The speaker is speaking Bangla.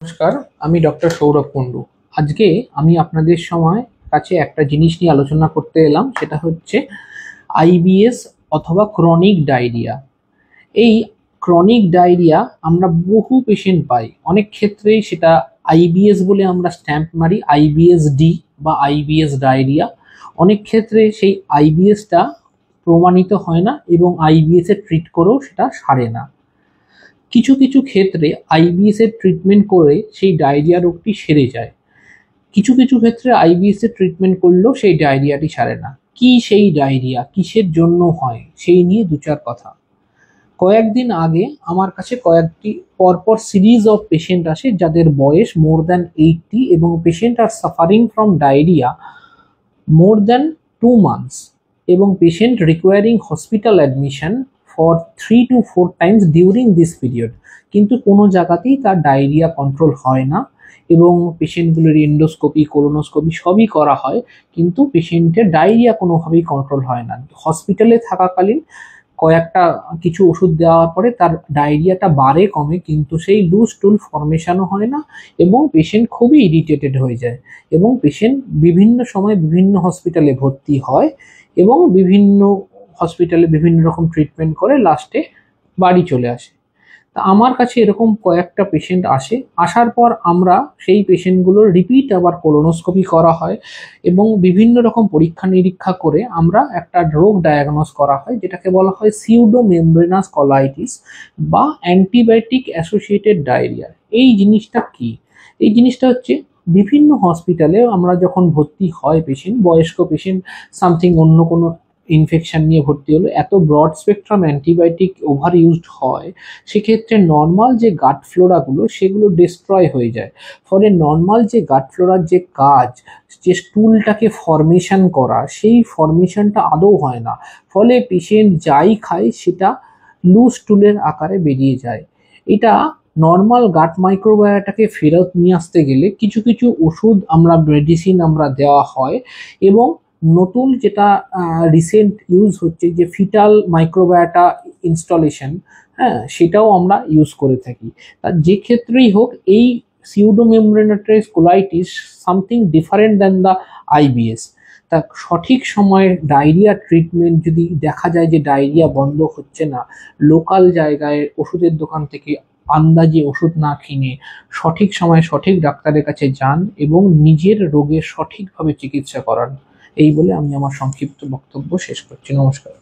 নমস্কার, আমি ডক্টর সৌরভ কুণ্ডু। আজকে আমি আপনাদের কাছে একটা জিনিস নিয়ে আলোচনা করতে এলাম, সেটা হচ্ছে আইবিএস অথবা ক্রনিক ডায়রিয়া। এই ক্রনিক ডায়রিয়া আমরা বহু পেশেন্ট পাই, অনেক ক্ষেত্রেই সেটা আইবিএস বলে আমরা স্ট্যাম্প মারি, আইবিএস ডি বা আইবিএস ডায়রিয়া। অনেক ক্ষেত্রে সেই আইবিএসটা প্রমাণিত হয় না এবং আইবিএস এর ট্রিট করেও সেটা সারে না। কিছু কিছু ক্ষেত্রে আইবিএস এর ট্রিটমেন্ট করে সেই ডায়রিয়া রোগটি সেরে যায়, কিছু কিছু ক্ষেত্রে আইবিএস এর ট্রিটমেন্ট করলেও সেই ডায়রিয়াটি সারে না। কি সেই ডায়রিয়া, কিসের জন্য হয়, সেই নিয়ে দু চার কথা। কয়েকদিন আগে আমার কাছে কয়েকটি পরপর সিরিজ অফ পেশেন্ট আসে যাদের বয়স মোর দ্যান 80 এবং patient are suffering from diarrhoea more than 2 months এবং patient recurring hospital admission for 3 to 4 times during this period. কিন্তু কোনো জায়গাতেই তার ডায়রিয়া কন্ট্রোল হয় না এবং পেশেন্টগুলোর এন্ডোস্কোপি, কোলোনোস্কোপি সবই করা হয়, কিন্তু পেশেন্টের ডায়রিয়া কোনোভাবেই কন্ট্রোল হয় না। হসপিটালে থাকাকালীন কয়েকটা কিছু ওষুধ দেওয়ার পরে তার ডায়রিয়াটা বাড়ে কমে, কিন্তু সেই লুজ টুল ফর্মেশনও হয় না এবং পেশেন্ট খুবই ইরিটেটেড হয়ে যায় এবং পেশেন্ট বিভিন্ন সময় বিভিন্ন হসপিটালে ভর্তি হয় এবং বিভিন্ন হসপিটালে বিভিন্ন রকম ট্রিটমেন্ট করে লাস্টে বাড়ি চলে আসে। তা আমার কাছে এরকম কয়েকটা পেশেন্ট আসে, আসার পর আমরা সেই পেশেন্টগুলোর রিপিট আবার কোলোনোস্কোপি করা হয় এবং বিভিন্ন রকম পরীক্ষা নিরীক্ষা করে আমরা একটা রোগ ডায়াগনোস করা হয়, যেটাকে বলা হয় সিউডো মেমব্রেনাস কলাইটিস বা অ্যান্টিবায়োটিক অ্যাসোসিয়েটেড ডায়রিয়া। এই জিনিসটা কি? এই জিনিসটা হচ্ছে বিভিন্ন হসপিটালে আমরা যখন ভর্তি হয় পেশেন্ট, বয়স্ক পেশেন্ট সামথিং অন্য কোনো ইনফেকশন নিয়ে ভর্তি হলো, এত broad spectrum antibiotic over used হয়, সেক্ষেত্রে নর্মাল যে গাট ফ্লোরাগুলো সেগুলো ডিস্ট্রয় হয়ে যায়। ফলে নর্মাল যে গাট ফ্লোরার যে কাজ, যে স্টুলটাকে ফরমেশন করা, সেই ফরমেশনটা আদৌ হয় না। ফলে পেশেন্ট যাই খায় সেটা লুজ স্টুলের আকারে বেরিয়ে যায়। এটা নর্মাল গাট মাইক্রোবায়োটাকে ফেরত নিয়ে আসতে গেলে কিছু কিছু ওষুধ মেডিসিন আমরা দেওয়া হয় এবং নতুন যেটা রিসেন্ট ইউজ হচ্ছে যে ফিটাল মাইক্রোবায়োটা ইনস্টলেশন, হ্যাঁ, সেটাও আমরা ইউজ করে থাকি। তা যে ক্ষেত্রেই হোক, এই pseudomembranous colitis something different than the IBS. তা সঠিক সময়ে ডায়রিয়া ট্রিটমেন্ট যদি দেখা যায় যে ডায়রিয়া বন্ধ হচ্ছে না, লোকাল জায়গায় ওষুধের দোকান থেকে আন্দাজে ওষুধ না কিনে সঠিক সময়ে সঠিক ডাক্তারের কাছে যান এবং নিজের রোগের সঠিকভাবে চিকিৎসা করান। এই বলে আমি আমার সংক্ষিপ্ত বক্তব্য শেষ করছি। নমস্কার।